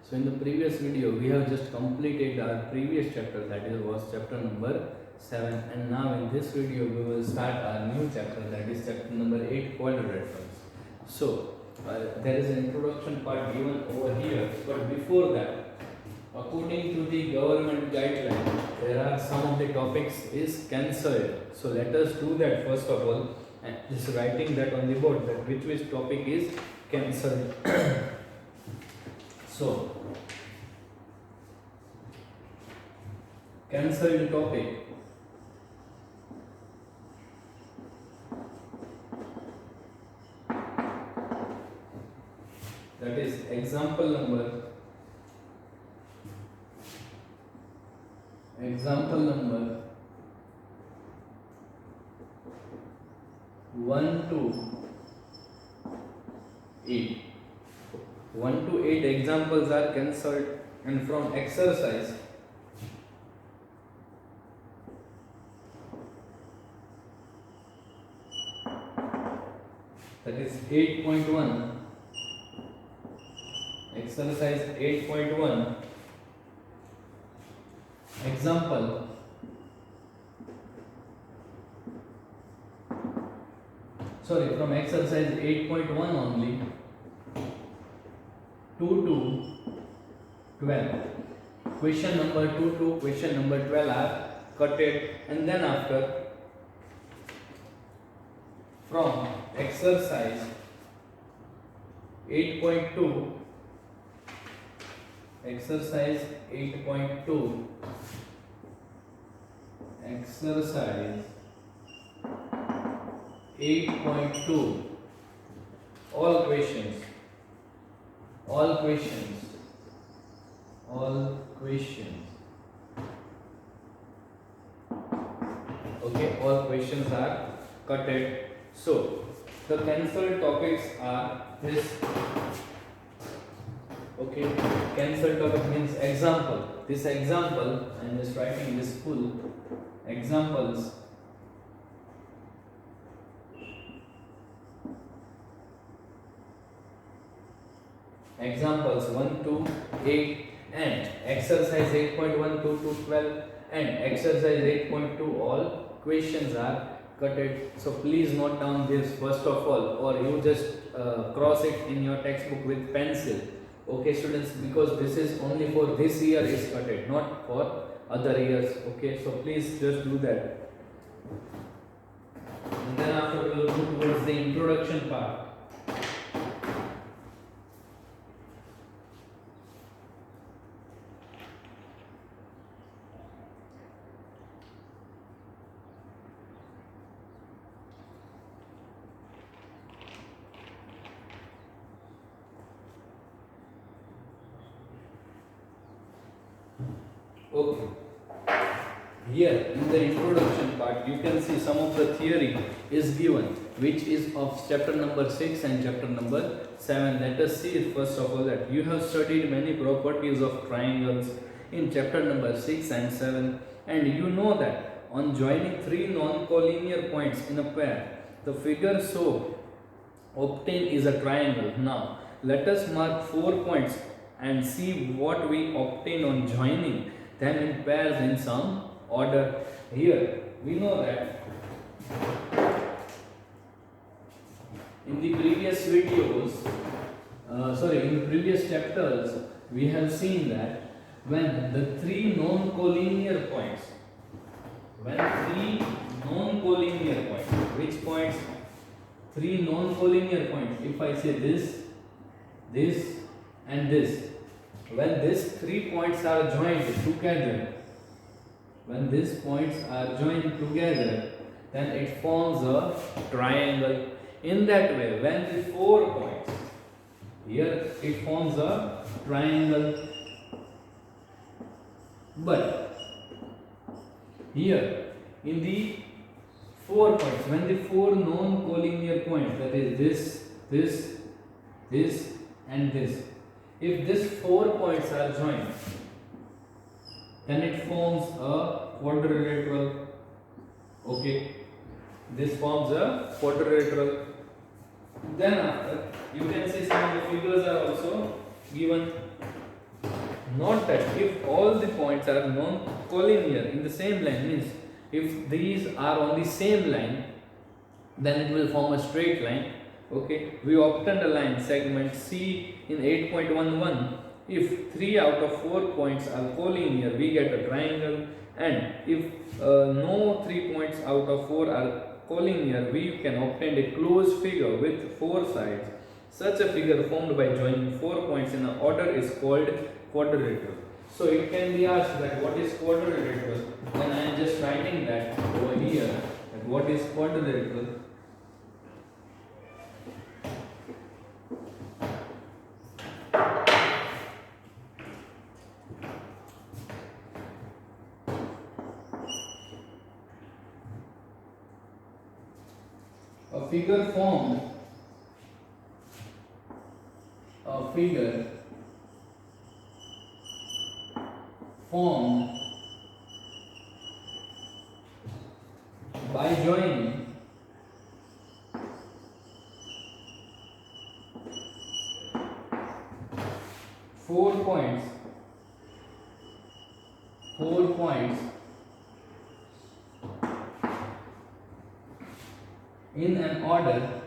So in the previous video we have just completed our previous chapter, that is was chapter number 7, and now in this video we will start our new chapter, that is chapter number 8, quadrilaterals. So there is an introduction part given over here, but before that, according to the government guideline, there are some of the topics is cancelled. So let us do that first of all, and just writing that on the board, that which topic is cancelled. So cancelled topic. That is example number 1 to 8. 1 to 8 examples are cancelled, and from exercise that is 8.1, exercise 8.1, example from exercise 8.1 only 2 to 12, question number 2 to question number 12 are cutted, and then after from exercise 8.2, exercise 8.2, exercise 8.2, all questions, okay, all questions are cutted. So the cancelled topics are this. Okay, cancelled topic means example. This example, I am just writing this full examples. Examples 1 to 8 and exercise 8.1 2 to 12 and exercise 8.2, all questions are cutted. So please note down this first of all, or you just cross it in your textbook with pencil. Okay students, because this is only for this year is cutted, not for other years. Okay, so please just do that. And then after we will move towards the introduction part. Okay, here in the introduction part you can see some of the theory is given, which is of chapter number 6 and chapter number 7. Let us see it first of all, that you have studied many properties of triangles in chapter number 6 and 7, and you know that on joining three non-collinear points in a pair, the figure so obtained is a triangle. Now let us mark 4 points and see what we obtain on joining them in pairs in some order. Here we know that in the previous videos, in the previous chapters, we have seen that when the three non-collinear points, which points? Three non-collinear points. If I say this and this, when these 3 points are joined together, then it forms a triangle. In that way, when the 4 points, here it forms a triangle. But here in the 4 points, when the 4 non-collinear points, that is this and this, if these 4 points are joined, then it forms a quadrilateral. Okay, this forms a quadrilateral. Then after, you can see some of the figures are also given. Not that if all the points are non-collinear in the same line, means if these are on the same line, then it will form a straight line. Okay, we obtained a line segment C in 8.11. If 3 out of 4 points are collinear, we get a triangle, and if no 3 points out of 4 are collinear, we can obtain a closed figure with 4 sides. Such a figure formed by joining 4 points in an order is called quadrilateral. So it can be asked that what is quadrilateral? Then I am just writing that over here, that what is quadrilateral? A figure formed by joining four points in an order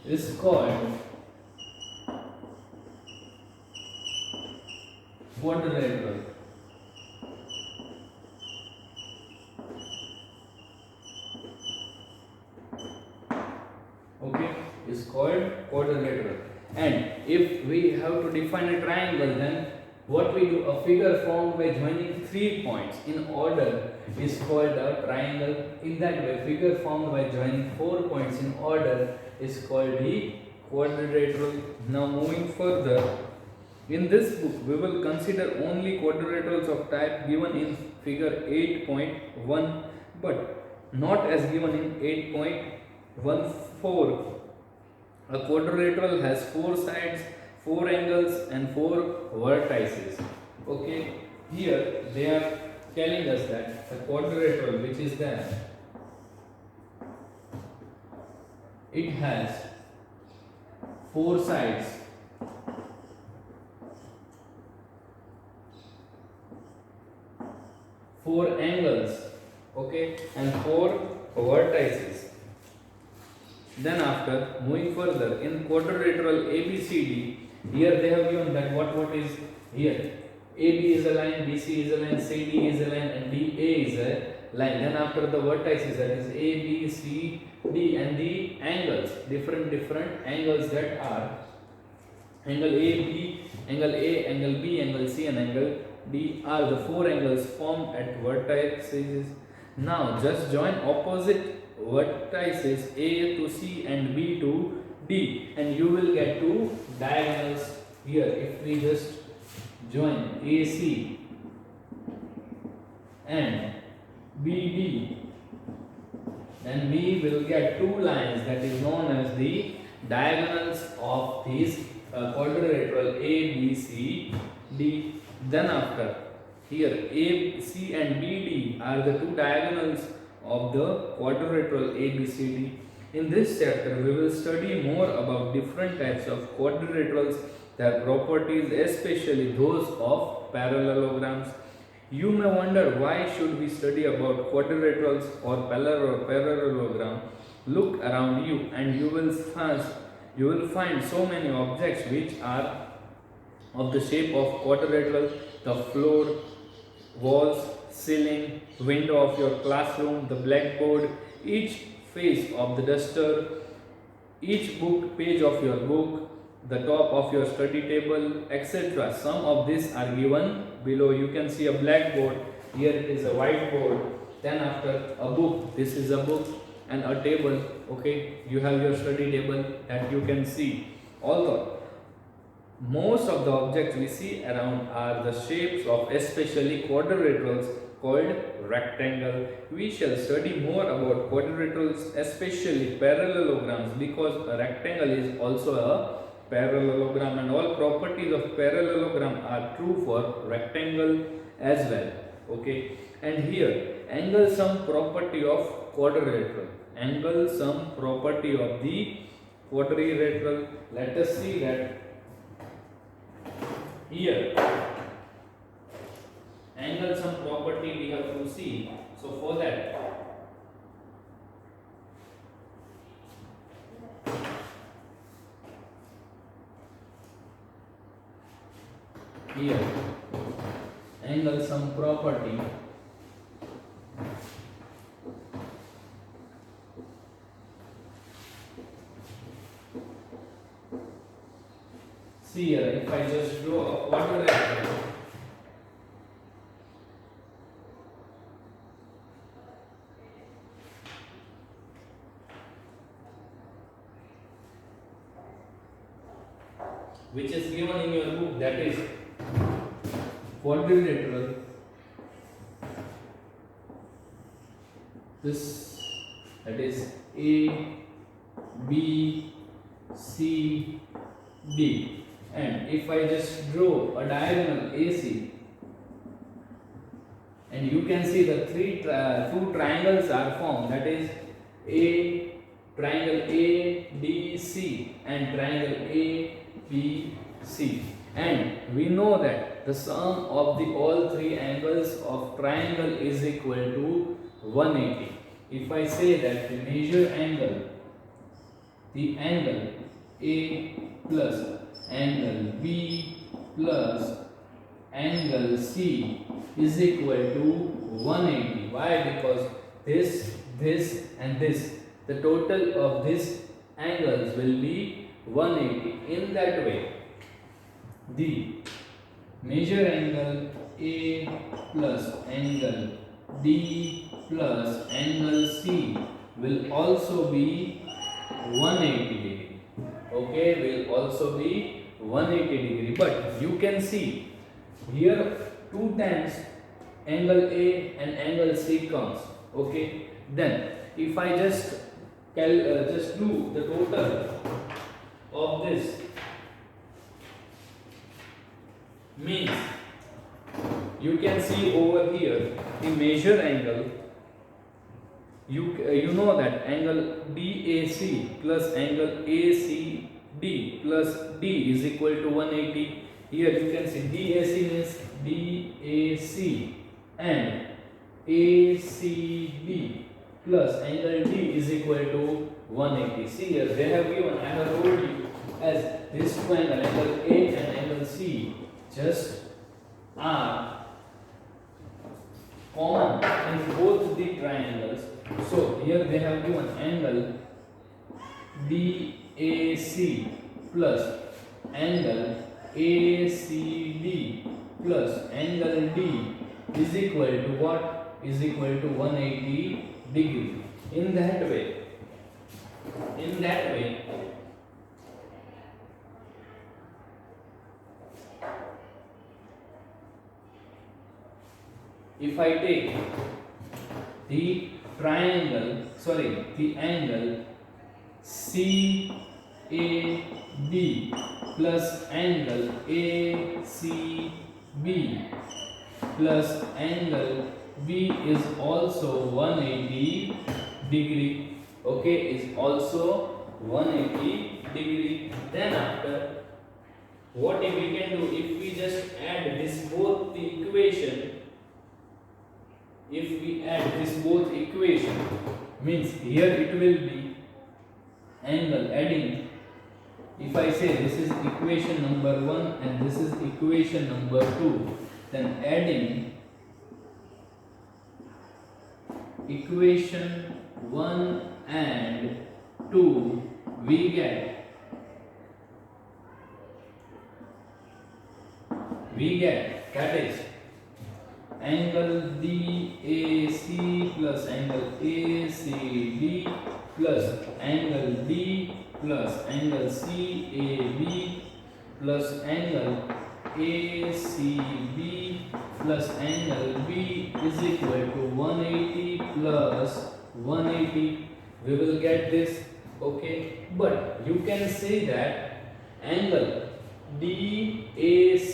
is called quadrilateral. Okay, is called quadrilateral. And if we have to define a triangle, then what we do, a figure formed by joining 3 points in order is called a triangle. In that way, figure formed by joining 4 points in order is called the quadrilateral. Now moving further, in this book we will consider only quadrilaterals of type given in figure 8.1 but not as given in 8.14. A quadrilateral has 4 sides, 4 angles and 4 vertices. Okay, here they are telling us that the quadrilateral which is there, it has 4 sides, 4 angles, okay, and 4 vertices. Then after moving further, in quadrilateral ABCD, here they have given that what is here. AB is a line, BC is a line, CD is a line, and DA is a line. Then after the vertices, that is A, B, C, D, and the angles, different angles that are angle A, B, angle A, angle B, angle C, and angle D are the 4 angles formed at vertices. Now just join opposite vertices A to C and B to D, and you will get 2 diagonals here. If we just join AC and BD, then we will get 2 lines, that is known as the diagonals of these quadrilateral ABCD. Then after here A, C and BD are the 2 diagonals of the quadrilateral ABCD. In this chapter we will study more about different types of quadrilaterals, their properties, especially those of parallelograms. You may wonder why should we study about quadrilaterals or parallelogram. Look around you and you will find so many objects which are of the shape of quadrilateral: the floor, walls, ceiling, window of your classroom, the blackboard, each face of the duster, each book page of your book, the top of your study table, etc. Some of these are given below. You can see a blackboard, here it is a whiteboard. Then after a book, this is a book, and a table. Okay, you have your study table that you can see. Although most of the objects we see around are the shapes of especially quadrilaterals called rectangle. We shall study more about quadrilaterals, especially parallelograms, because a rectangle is also a parallelogram, and all properties of parallelogram are true for rectangle as well. Okay, and here angle sum property of quadrilateral. angle sum property of the quadrilateral. Let us see that here angle sum property we have to see. So for that, here angle sum property see here, if I just draw a quadrilateral, which is given in your book, that is quadrilateral, this, that is A, B, C, D, and if I just draw a diagonal AC, and you can see the two triangles are formed, that is triangle ADC and triangle ABC, and we know that the sum of the all three angles of triangle is equal to 180. If I say that the measure angle, the angle A plus angle B plus angle C is equal to 180. Why? Because this and this, the total of these angles will be 180. In that way, the measure angle A plus angle D plus angle C will also be 180 degree. Okay, will also be 180 degree. But you can see here 2 times angle A and angle C comes. Okay, then if I just do the total of this, means you can see over here the measure angle, you know that angle BAC plus angle ACD plus D is equal to 180. Here you can see DAC means DAC and ACD plus angle D is equal to 180. See here, they have given, I have told you, as this two angle A and angle C just are common in both the triangles. So here they have given angle BAC plus angle ACD plus angle D is equal to what? Is equal to 180 degree. In that way, if I take the angle CAB plus angle ACB plus angle B is also 180 degree. Okay, is also 180 degree. Then after, what if we can do? If we just add this both the equation, if we add this both equation, means here it will be angle adding. If I say this is equation number 1 and this is equation number 2, then adding equation 1 and 2, we get that is angle DAC plus angle ACD plus angle D plus angle CAB plus angle ACB plus angle B is equal to 180 plus 180. We will get this. Okay, but you can say that angle DAC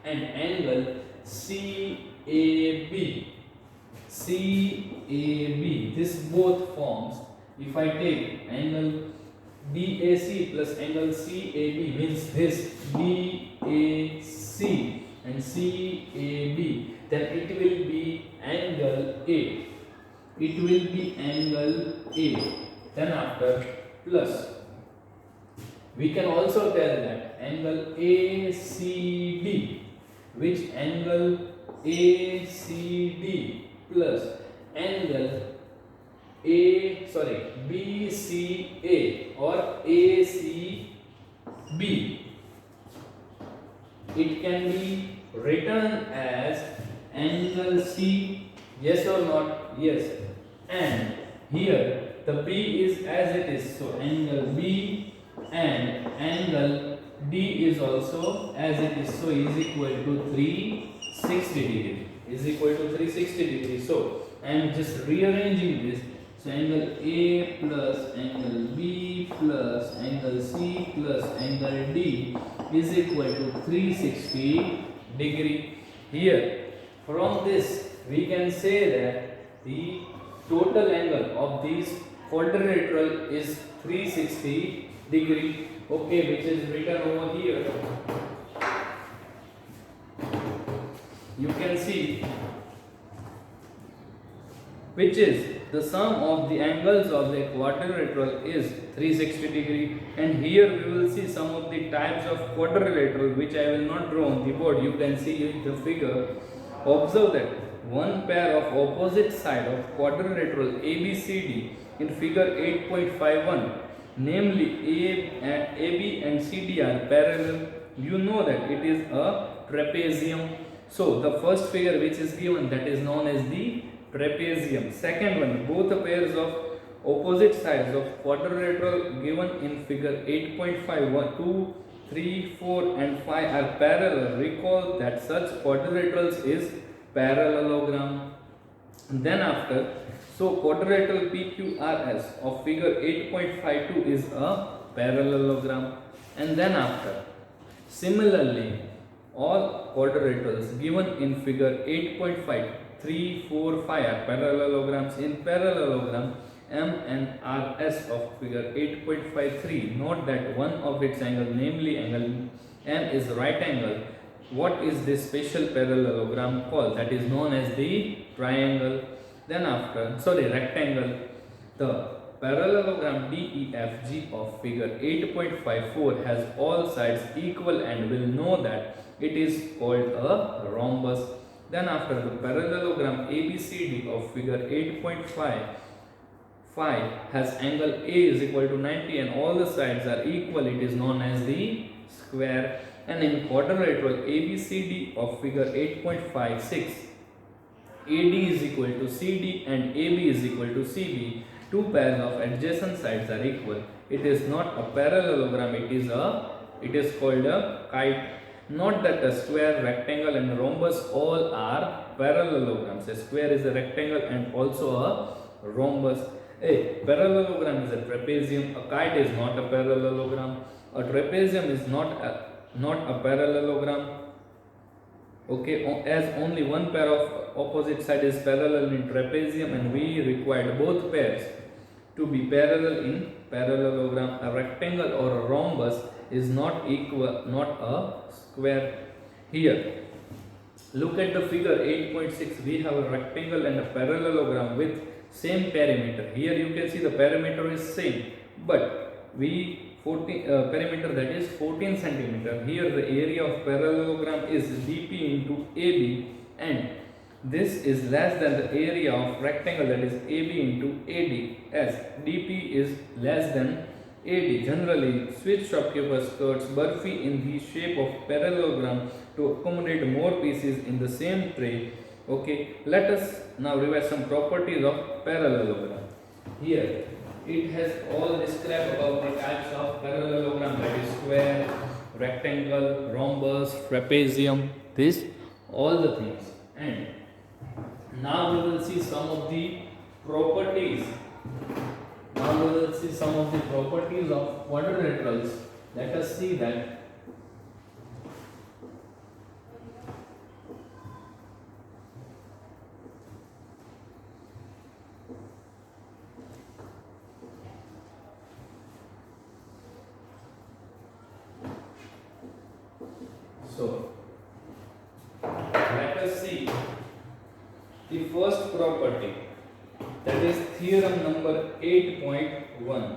and angle CAB CAB. This both forms, if I take angle BAC plus angle CAB, means this BAC and CAB, then it will be angle A. It will be angle A. Then after plus, we can also tell that angle ACD, which angle ACD plus angle BCA or ACB, it can be written as angle C. Yes or not? Yes. And here the B is as it is, so angle B, and angle D is also as it is, so is equal to 360 degree. Is equal to 360 degree. So I am just rearranging this. So angle A plus angle B plus angle C plus angle D is equal to 360 degree. Here from this we can say that the total angle of these quadrilateral is 360 degree. Okay, which is written over here. You can see, which is the sum of the angles of the quadrilateral is 360 degree. And here we will see some of the types of quadrilateral, which I will not draw on the board. You can see in the figure. Observe that one pair of opposite side of quadrilateral ABCD in figure 8.51, namely AB and CD are parallel. You know that it is a trapezium. So the first figure which is given, that is known as the trapezium. Second one, both the pairs of opposite sides of quadrilateral given in figure 8.5, 2, 3, 4 and 5 are parallel. Recall that such quadrilaterals is parallelogram. Then after, so quadrilateral PQRS of figure 8.52 is a parallelogram. And then after, similarly, all quadrilaterals given in figure 8.5, 3, 4, 5 are parallelograms. In parallelogram M and RS of figure 8.53, note that one of its angle, namely angle M, is right angle. What is this special parallelogram called? That is known as the triangle. Then after, rectangle. The parallelogram DEFG of figure 8.54 has all sides equal and will know that it is called a rhombus. Then after, the parallelogram ABCD of figure 8.5 has angle A is equal to 90 and all the sides are equal. It is known as the square. And in quadrilateral ABCD of figure 8.56, AD is equal to CD and AB is equal to CB. Two pairs of adjacent sides are equal. It is not a parallelogram, it is called a kite. Note that a square, rectangle and rhombus all are parallelograms. A square is a rectangle and also a rhombus. A parallelogram is a trapezium. A kite is not a parallelogram. A trapezium is not a parallelogram. Okay, as only one pair of opposite side is parallel in trapezium and we required both pairs to be parallel in parallelogram. A rectangle or a rhombus is not a square. Here, look at the figure 8.6. We have a rectangle and a parallelogram with same perimeter. Here you can see the perimeter is same, but perimeter, that is 14 centimeter. Here the area of parallelogram is DP into AB, and this is less than the area of rectangle, that is AB into AD, as DP is less than AD. Generally, sweet shopkeepers cuts burfi in the shape of parallelogram to accommodate more pieces in the same tray. Okay, let us now revise some properties of parallelogram. Here it has all described about the types of parallelogram, that is square, rectangle, rhombus, trapezium, this all the things. And now we will see some of the properties. Now we will see some of the properties of quadrilaterals. Let us see that. So let us see the first property, that is theorem number 8.1.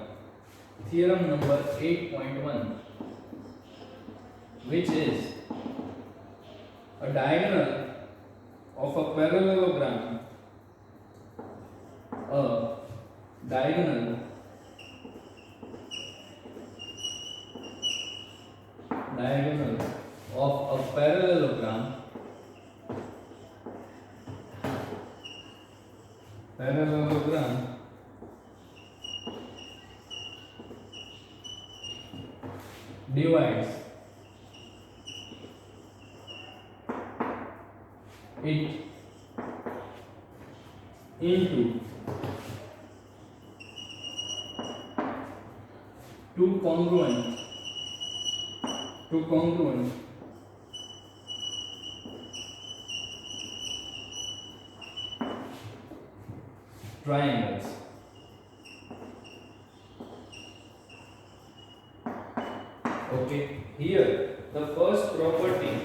Theorem number 8.1, which is a diagonal of a parallelogram, a diagonal of a parallelogram divides it into two congruent triangles. Okay, here the first property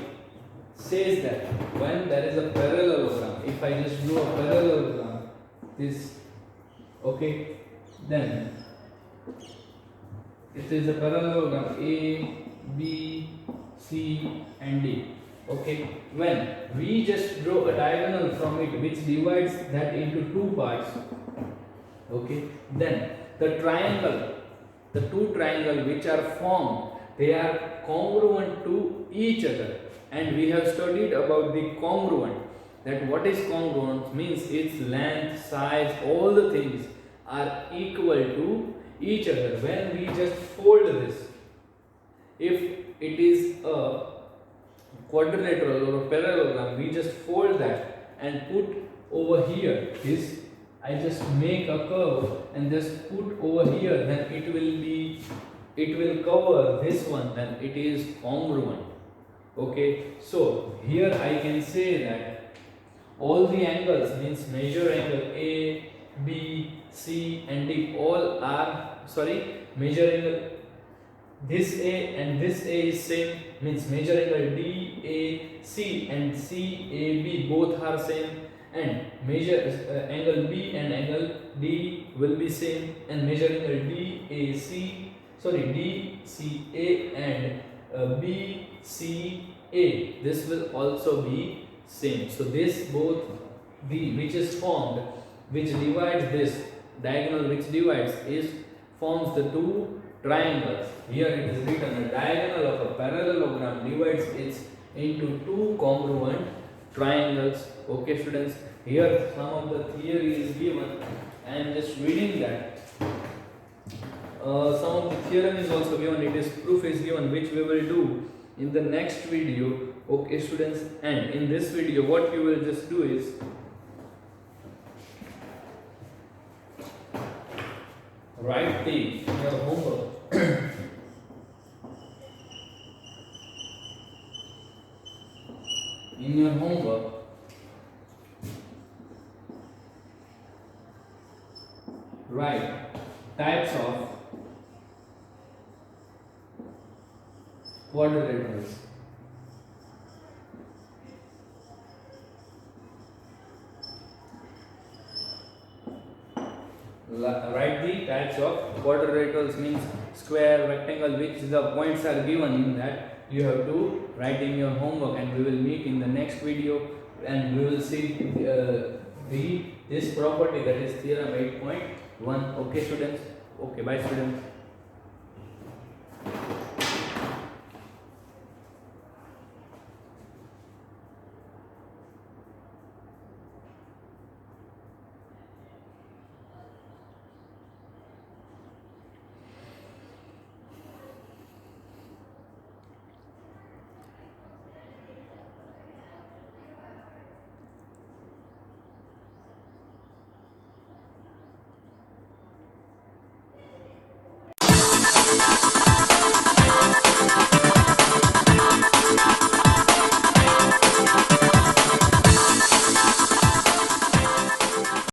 says that when there is a parallelogram, if I just do a parallelogram, this, okay, then it is a parallelogram A, B, C and D. Okay, when we just draw a diagonal from it which divides that into two parts, okay, then the two triangles which are formed, they are congruent to each other. And we have studied about the congruent, that what is congruent means its length, size, all the things are equal to each other. When we just fold this, if it is a quadrilateral or a parallelogram, we just fold that and put over here this, I just make a curve and just put over here, then it will cover this one, then it is congruent. Okay, so here I can say that all the angles, means measure angle A, B, C and D, all are, measure angle this A and this A is same, means measure angle DAC and CAB both are same, and measure angle B and angle D will be same, and measure angle DCA and BCA, this will also be same. So this both the which is formed, which divides this diagonal, which divides is forms the two triangles. Here it is written, a diagonal of a parallelogram divides it into two congruent triangles. Okay students, here some of the theory is given. I am just reading that. Some of the theorem is also given, it is proof is given, which we will do in the next video. Okay students, and in this video what you will just do is write your homework. In your homework, write types of quadrilaterals. Write the types of quadrilaterals, means square, rectangle, which the points are given in that. You have to write in your homework, and we will meet in the next video and we will see this property, that is theorem 8.1. Okay students, okay, bye students.